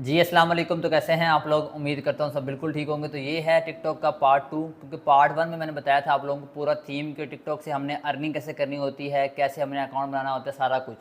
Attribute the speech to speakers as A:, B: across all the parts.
A: जी अस्सलाम वालेकुम। तो कैसे हैं आप लोग? उम्मीद करता हूँ सब बिल्कुल ठीक होंगे। तो ये है टिकटॉक का पार्ट 2, क्योंकि पार्ट 1 में मैंने बताया था आप लोगों को पूरा थीम कि टिकटॉक से हमने अर्निंग कैसे करनी होती है, कैसे हमने अकाउंट बनाना होता है, सारा कुछ।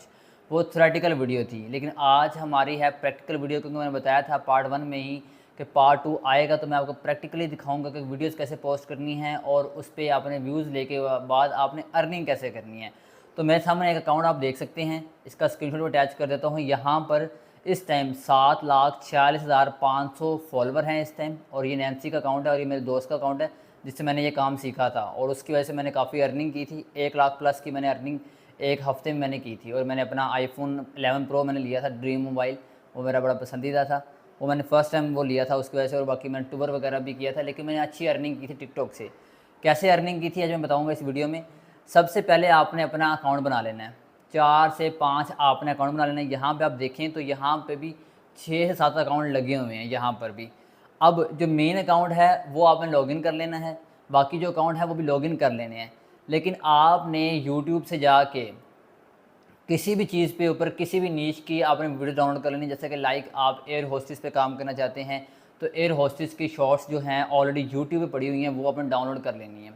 A: वो थ्योरेटिकल वीडियो थी, लेकिन आज हमारी है प्रैक्टिकल वीडियो, क्योंकि मैंने बताया था पार्ट 1 में ही कि पार्ट 2 आएगा तो मैं आपको प्रैक्टिकली दिखाऊंगा कि वीडियोज़ कैसे पोस्ट करनी है और उस पर आपने व्यूज़ लेके बाद आपने अर्निंग कैसे करनी है। तो मेरे सामने एक अकाउंट आप देख सकते हैं, इसका स्क्रीनशॉट अटैच कर देता हूँ। यहाँ पर इस टाइम 7,46,500 फॉलोवर हैं इस टाइम, और ये नैन्सी का अकाउंट है और ये मेरे दोस्त का अकाउंट है जिससे मैंने ये काम सीखा था, और उसकी वजह से मैंने काफ़ी अर्निंग की थी। 1 लाख प्लस की मैंने अर्निंग एक हफ़्ते में मैंने की थी। और मैंने अपना iPhone 11 Pro मैंने लिया था, ड्रीम मोबाइल, वो मेरा बड़ा पसंदीदा था। वो मैंने फ़र्स्ट टाइम वो लिया था उसकी वजह से, और बाकी मैंने टूर वगैरह भी किया था, लेकिन मैंने अच्छी अर्निंग की थी टिकटॉक से। कैसे अर्निंग की थी आज मैं बताऊँगा इस वीडियो में। सबसे पहले आपने अपना अकाउंट बना लेना है, 4 से 5 आपने अकाउंट बना लेना है। यहाँ पे आप देखें तो यहाँ पे भी 6 से 7 अकाउंट लगे हुए हैं यहाँ पर भी। अब जो मेन अकाउंट है वो आपने लॉगिन कर लेना है, बाकी जो अकाउंट है वो भी लॉगिन कर लेने हैं। लेकिन आपने यूट्यूब से जाके किसी भी चीज़ पे ऊपर किसी भी नीश की आपने वीडियो डाउनलोड कर लेनी है। जैसे कि लाइक आप एयर होस्टेस पे काम करना चाहते हैं, तो एयर होस्टेस की शॉर्ट्स जो हैं ऑलरेडी यूट्यूब पे पड़ी हुई हैं, वो आपने डाउनलोड कर लेनी है।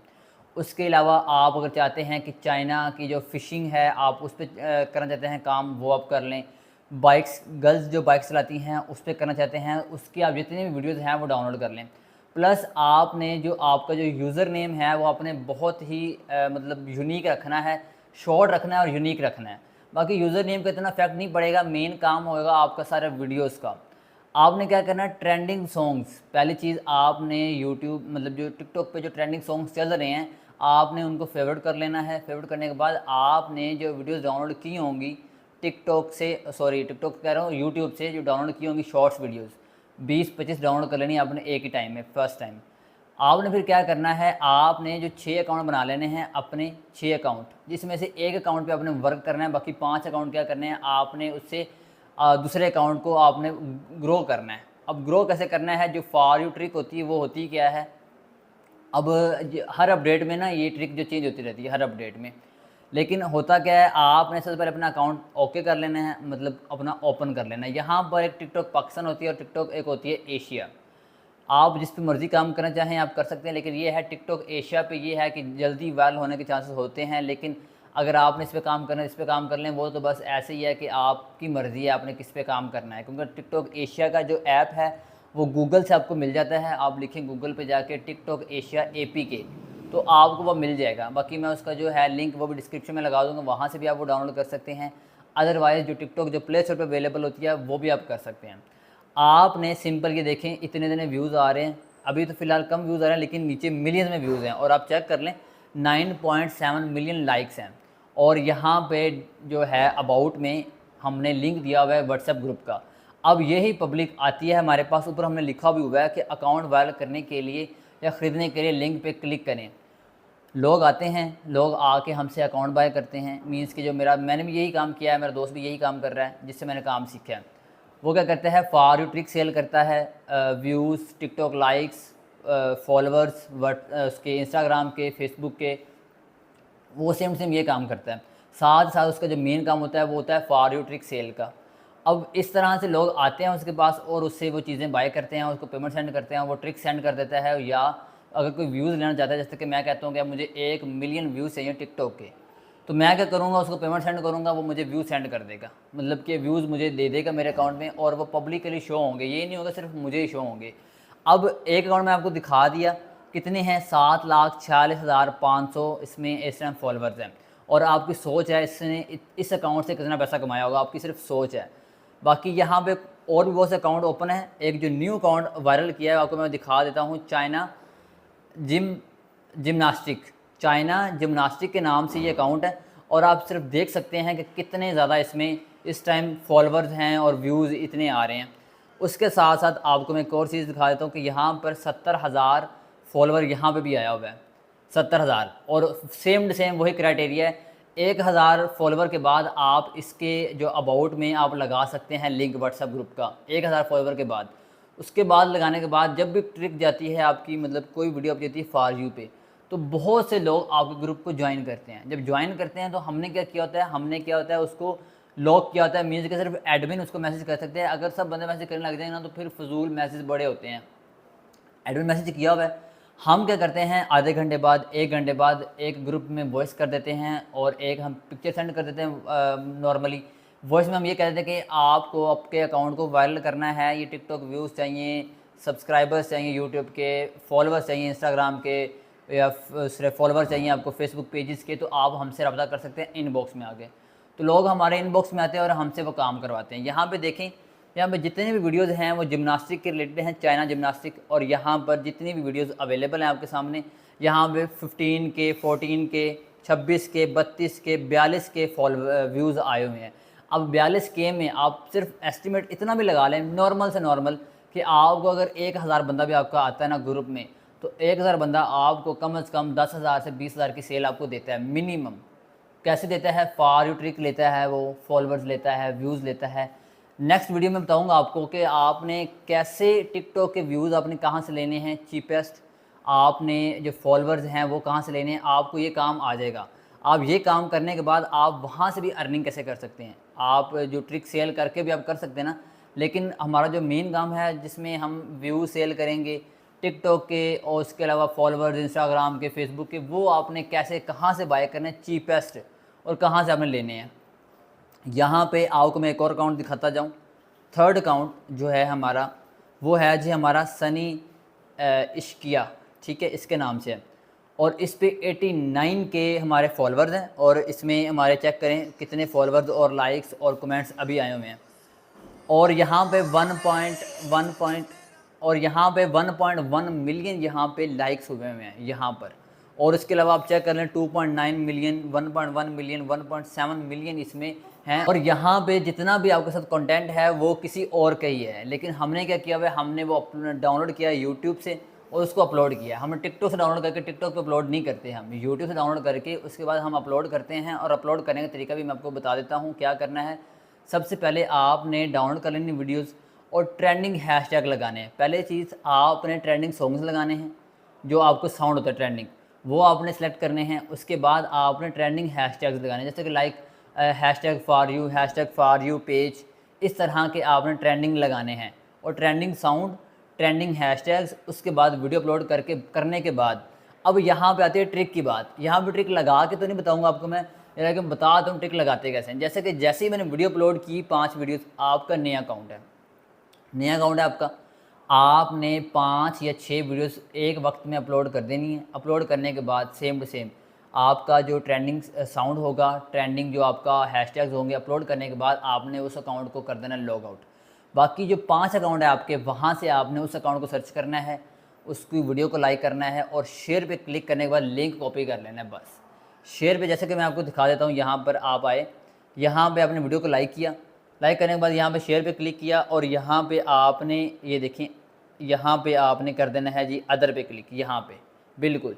A: उसके अलावा आप अगर चाहते हैं कि चाइना की जो फ़िशिंग है आप उस पर करना चाहते हैं काम, वो आप कर लें। बाइक्स, गर्ल्स जो बाइक चलाती हैं उस पर करना चाहते हैं, उसकी आप जितनी भी वीडियोज़ हैं वो डाउनलोड कर लें। प्लस आपने जो आपका जो यूज़र नेम है वो आपने बहुत ही मतलब यूनिक रखना है, शॉर्ट रखना है और यूनिक रखना है। बाकी यूज़र नेम का इतना इफेक्ट नहीं पड़ेगा, मेन काम होगा आपका सारा वीडियोस का। आपने क्या करना है, ट्रेंडिंग सॉन्ग्स, पहली चीज़ आपने यूट्यूब मतलब जो टिकटॉक पे जो ट्रेंडिंग सॉन्ग्स चल रहे हैं आपने उनको फेवरेट कर लेना है। फेवरेट करने के बाद आपने जो वीडियोस डाउनलोड की होंगी टिकटॉक से, सॉरी टिकटॉक कह रहा हूँ, यूट्यूब से जो डाउनलोड की होंगी शॉर्ट्स वीडियोज़ 20-25 डाउनलोड कर लेनी है आपने एक ही टाइम में, फर्स्ट टाइम। आपने फिर क्या करना है, आपने जो 6 अकाउंट बना लेने हैं अपने, 6 अकाउंट, जिसमें से एक अकाउंट पे आपने वर्क करना है, बाकी 5 अकाउंट क्या करने हैं आपने उससे दूसरे अकाउंट को आपने ग्रो करना है। अब ग्रो कैसे करना है, जो फॉर यू ट्रिक होती है वो होती क्या है, अब हर अपडेट में ना ये ट्रिक जो चेंज होती रहती है हर अपडेट में। लेकिन होता क्या है, आपने सबसे पहले अपना अकाउंट ओके कर लेना है, मतलब अपना ओपन कर लेना है। यहाँ पर एक टिकटॉक पाकिस्तान होती है और टिकटॉक एक होती है एशिया। आप जिस पे मर्ज़ी काम करना चाहें आप कर सकते हैं, लेकिन ये है टिकटॉक एशिया पे ये है कि जल्दी वायरल होने के चांसेस होते हैं। लेकिन अगर आपने इस पे काम करना है, इस पे काम कर लें, वो तो बस ऐसे ही है कि आपकी मर्ज़ी है आपने किस पे काम करना है। क्योंकि टिकटॉक एशिया का जो ऐप है वो गूगल से आपको मिल जाता है। आप लिखें गूगल पे जाके टिकटॉक एशिया APK, तो आपको वो मिल जाएगा। बाकी मैं उसका जो है लिंक वो भी डिस्क्रिप्शन में लगा दूँगा, वहाँ से भी आप वो डाउनलोड कर सकते हैं। अदरवाइज़ जो टिकटॉक जो प्ले स्टोर पर अवेलेबल होती है वो भी आप कर सकते हैं। आपने सिंपल ये देखें, इतने व्यूज़ आ रहे हैं, अभी तो फ़िलहाल कम व्यूज़ आ रहे हैं, लेकिन नीचे मिलियंस में व्यूज़ हैं। और आप चेक कर लें 9.7 मिलियन लाइक्स हैं। और यहाँ पे जो है अबाउट में हमने लिंक दिया हुआ है व्हाट्सएप ग्रुप का। अब यही पब्लिक आती है हमारे पास, ऊपर हमने लिखा भी हुआ है कि अकाउंट वायरल करने के लिए या ख़रीदने के लिए लिंक पे क्लिक करें। लोग आते हैं, लोग आके हमसे अकाउंट बाय करते हैं। मीन्स कि जो मैंने भी यही काम किया है, मेरा दोस्त भी यही काम कर रहा है जिससे मैंने काम सीखा है। वो क्या करता है, फॉर यू ट्रिक सेल करता है, व्यूज़, टिकटॉक लाइक्स, फॉलोअर्स, उसके इंस्टाग्राम के, फेसबुक के, वो सेम सेम ये काम करता है। साथ साथ उसका जो मेन काम होता है वो होता है फॉर यू ट्रिक सेल का। अब इस तरह से लोग आते हैं उसके पास और उससे वो चीज़ें बाय करते हैं, उसको पेमेंट सेंड करते हैं, वो ट्रिक सेंड कर देता है। या अगर कोई व्यूज़ लेना चाहता है, जैसे कि मैं कहता हूँ कि मुझे 1 मिलियन व्यूज़ चाहिए टिकटॉक के, तो मैं क्या करूँगा, उसको पेमेंट सेंड करूँगा, वो मुझे व्यूज़ सेंड कर देगा। मतलब कि व्यूज़ मुझे दे देगा मेरे अकाउंट में, और वो पब्लिकली शो होंगे, ये नहीं होगा सिर्फ मुझे ही शो होंगे। अब एक अकाउंट में आपको दिखा दिया कितने हैं, 7,46,500 इसमें इस टाइम फॉलोवर्स हैं। और आपकी सोच है इसने इस अकाउंट से कितना पैसा कमाया होगा, आपकी सिर्फ सोच है। बाकी यहाँ पे और भी बहुत से अकाउंट ओपन है। एक जो न्यू अकाउंट वायरल किया है आपको मैं दिखा देता हूँ, चाइना जिमनास्टिक, चाइना जिमनास्टिक के नाम से ये अकाउंट है। और आप सिर्फ देख सकते हैं कि कितने ज़्यादा इसमें इस टाइम फॉलोवर्स हैं और व्यूज़ इतने आ रहे हैं। उसके साथ साथ आपको मैं एक और चीज़ दिखा देता हूँ कि यहाँ पर 70,000 फॉलोवर यहाँ पे भी आया हुआ है, 70,000। और सेम टू सेम वही क्राइटेरिया है, 1,000 फॉलोवर के बाद आप इसके जो अबाउट में आप लगा सकते हैं लिंक व्हाट्सएप ग्रुप का, 1,000 फॉलोवर के बाद। उसके बाद लगाने के बाद जब भी ट्रिक जाती है आपकी, मतलब कोई वीडियो अपनी जाती है फॉर यू पे, तो बहुत से लोग आपके ग्रुप को ज्वाइन करते हैं। जब ज्वाइन करते हैं तो हमने क्या किया होता है, उसको लॉक किया होता है, मीन्स कि सिर्फ एडमिन उसको मैसेज कर सकते हैं। अगर सब बंदे मैसेज करने लग जाएंगे ना तो फिर फजूल मैसेज बड़े होते हैं। एडमिन मैसेज किया हुआ है, हम क्या करते हैं आधे घंटे बाद 1 घंटे बाद एक ग्रुप में वॉइस कर देते हैं और एक हम पिक्चर सेंड कर देते हैं। नॉर्मली वॉइस में हम ये कह देते हैं कि आपको आपके अकाउंट को वायरल करना है, ये टिकटॉक व्यूज़ चाहिए, सब्सक्राइबर्स चाहिए यूट्यूब के, फॉलोअर्स चाहिए इंस्टाग्राम के, या सिर्फ फॉलोअर चाहिए आपको फेसबुक पेजेस के, तो आप हमसे रब्ता कर सकते हैं इनबॉक्स में आके। तो लोग हमारे इनबॉक्स में आते हैं और हमसे वो काम करवाते हैं। यहाँ पे देखें, यहाँ पे जितने भी वीडियोस हैं वो जिम्नास्टिक के रिलेटेड हैं, चाइना जिम्नास्टिक। और यहाँ पर जितनी भी वीडियोस अवेलेबल हैं आपके सामने, यहाँ पे 15 के, 14 के, 26 के, 32 के, 42 के व्यूज़ आए हुए हैं। अब 42 के में आप सिर्फ एस्टिमेट इतना भी लगा लें नॉर्मल से नॉर्मल कि आपको अगर 1000 बंदा भी आपका आता है ना ग्रुप में, तो 1000 बंदा आपको कम से कम 10,000 से 20,000 की सेल आपको देता है मिनिमम। कैसे देता है? फॉर यू ट्रिक लेता है, वो फॉलोअर्स लेता है, व्यूज़ लेता है। नेक्स्ट वीडियो में बताऊंगा आपको कि आपने कैसे टिकटॉक के व्यूज़ आपने कहाँ से लेने हैं चीपेस्ट, आपने जो फॉलोअर्स हैं वो कहाँ से लेने हैं, आपको ये काम आ जाएगा। आप ये काम करने के बाद आप वहाँ से भी अर्निंग कैसे कर सकते हैं। आप जो ट्रिक सेल करके भी आप कर सकते हैं ना, लेकिन हमारा जो मेन काम है जिसमें हम व्यू सेल करेंगे टिकटॉक के और उसके अलावा फॉलोअर्स इंस्टाग्राम के, फेसबुक के, वो आपने कैसे कहाँ से बाय करने चीपेस्ट और कहाँ से आपने लेने हैं। यहाँ पे आपको मैं एक और अकाउंट दिखाता जाऊँ। थर्ड अकाउंट जो है हमारा वो है जी हमारा सनी इश्किया, ठीक है, इसके नाम से है। और इस पे 89 के हमारे फॉलोअर्स हैं और इसमें हमारे चेक करें कितने फॉलोअर्स और लाइक्स और कमेंट्स अभी आए हुए हैं। और यहाँ पे 1.1 मिलियन यहाँ पे लाइक्स हुए हुए हैं यहाँ पर। और इसके अलावा आप चेक कर लें 2.9 मिलियन, 1.1 मिलियन, 1.7 मिलियन इसमें हैं। और यहाँ पे जितना भी आपके साथ कंटेंट है वो किसी और का ही है, लेकिन हमने क्या किया हुआ है, हमने वो डाउनलोड किया यूट्यूब से और उसको अपलोड किया। हम टिकटॉक से डाउनलोड करके टिकटॉक पे अपलोड नहीं करते, हम यूट्यूब से डाउनलोड करके उसके बाद हम अपलोड करते हैं। और अपलोड करने का तरीका भी मैं आपको बता देता हूँ क्या करना है। सबसे पहले आपने डाउनलोड कर लेनी वीडियोज़ और ट्रेंडिंग हैशटैग लगाने हैं। पहले चीज़ आपने ट्रेंडिंग सॉन्ग्स लगाने हैं, जो आपको साउंड होता है ट्रेंडिंग, वो आपने सेलेक्ट करने हैं। उसके बाद आपने ट्रेंडिंग हैशटैग्स लगाने हैं, जैसे कि like hashtag for you page, इस तरह के आपने ट्रेंडिंग लगाने हैं। और ट्रेंडिंग साउंड, ट्रेंडिंग हैशटैग्स, उसके बाद वीडियो अपलोड करने के बाद अब यहाँ पे आती है ट्रिक की बात। यहाँ पे ट्रिक लगा के तो नहीं बताऊँगा आपको मैं, लेकिन बता दूँ ट्रिक लगाते कैसे हैं। जैसे कि जैसे ही मैंने वीडियो अपलोड की 5 वीडियोस, आपका नया अकाउंट है आपका, आपने 5 या 6 वीडियोस एक वक्त में अपलोड कर देनी है। अपलोड करने के बाद सेम टू सेम आपका जो ट्रेंडिंग साउंड होगा, ट्रेंडिंग जो आपका हैशटैग्स होंगे, अपलोड करने के बाद आपने उस अकाउंट को कर देना लॉग आउट। बाकी जो 5 अकाउंट है आपके, वहाँ से आपने उस अकाउंट को सर्च करना है, उसकी वीडियो को लाइक करना है और शेयर पे क्लिक करने के बाद लिंक कॉपी कर लेना है बस। शेयर पे जैसे कि मैं आपको दिखा देता हूँ, यहाँ पर आप आए, यहाँ पे आपने वीडियो को लाइक किया, लाइक करने के बाद यहाँ पे शेयर पे क्लिक किया और यहाँ पे आपने ये देखें, यहाँ पे आपने कर देना है जी अदर पे क्लिक। यहाँ पे बिल्कुल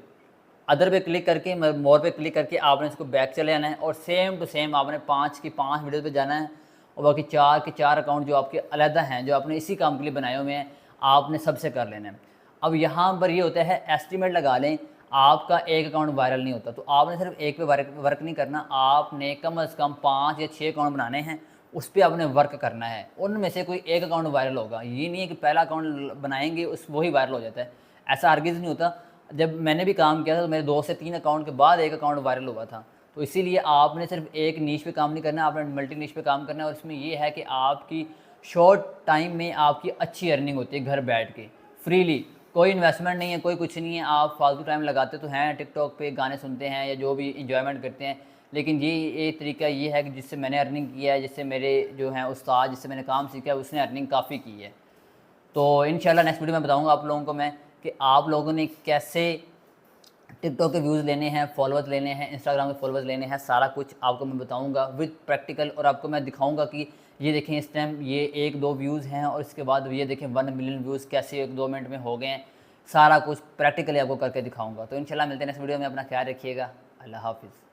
A: अदर पे क्लिक करके, मोर पे क्लिक करके आपने इसको बैक चले जाना है और सेम टू सेम आपने 5 की 5 वीडियो पे जाना है। और बाकी 4 के 4 अकाउंट जो आपके अलहदा हैं, जो आपने इसी काम के लिए बनाए हुए हैं, आपने सबसे कर लेना है। अब यहाँ पर ये होता है, एस्टिमेट लगा लें, आपका एक अकाउंट वायरल नहीं होता, तो आपने सिर्फ एक पे वर्क नहीं करना, आपने कम से कम 5 या 6 अकाउंट बनाने हैं, उस पर आपने वर्क करना है। उनमें से कोई एक अकाउंट वायरल होगा। ये नहीं है कि पहला अकाउंट बनाएंगे उस वही वायरल हो जाता है, ऐसा हरगिज़ नहीं होता। जब मैंने भी काम किया था तो मेरे 2 से 3 अकाउंट के बाद एक अकाउंट वायरल हुआ था। तो इसीलिए आपने सिर्फ एक नीश पे काम नहीं करना, आपने मल्टी नीश पे काम करना है। और इसमें ये है कि आपकी शॉर्ट टाइम में आपकी अच्छी अर्निंग होती है घर बैठ के फ्रीली, कोई इन्वेस्टमेंट नहीं है, कोई कुछ नहीं है। आप फालतू टाइम लगाते तो हैं टिकटॉक पे, गाने सुनते हैं या जो भी इंजॉयमेंट करते हैं, लेकिन ये तरीका ये है कि जिससे मैंने अर्निंग किया है, जिससे मेरे जो हैं उस्ताद, जिससे मैंने काम सीखा है, उसने अर्निंग काफ़ी की है। तो इंशाल्लाह नेक्स्ट वीडियो में बताऊँगा आप लोगों को मैं कि आप लोगों ने कैसे टिकटॉक के व्यूज़ लेने हैं, फॉलोअर्स लेने हैं, इंस्टाग्राम के फॉलोअर्स लेने हैं, सारा कुछ आपको मैं बताऊंगा विद प्रैक्टिकल। और आपको मैं दिखाऊंगा कि ये देखें इस टाइम ये 1-2 व्यूज़ हैं और इसके बाद ये देखें 1 मिलियन व्यूज़ कैसे 1-2 मिनट में हो गए हैं। सारा कुछ प्रैक्टिकली आपको करके दिखाऊंगा। तो इंशाल्लाह मिलते हैं नेक्स्ट वीडियो में। अपना ख्याल रखिएगा। अल्लाह हाफिज़।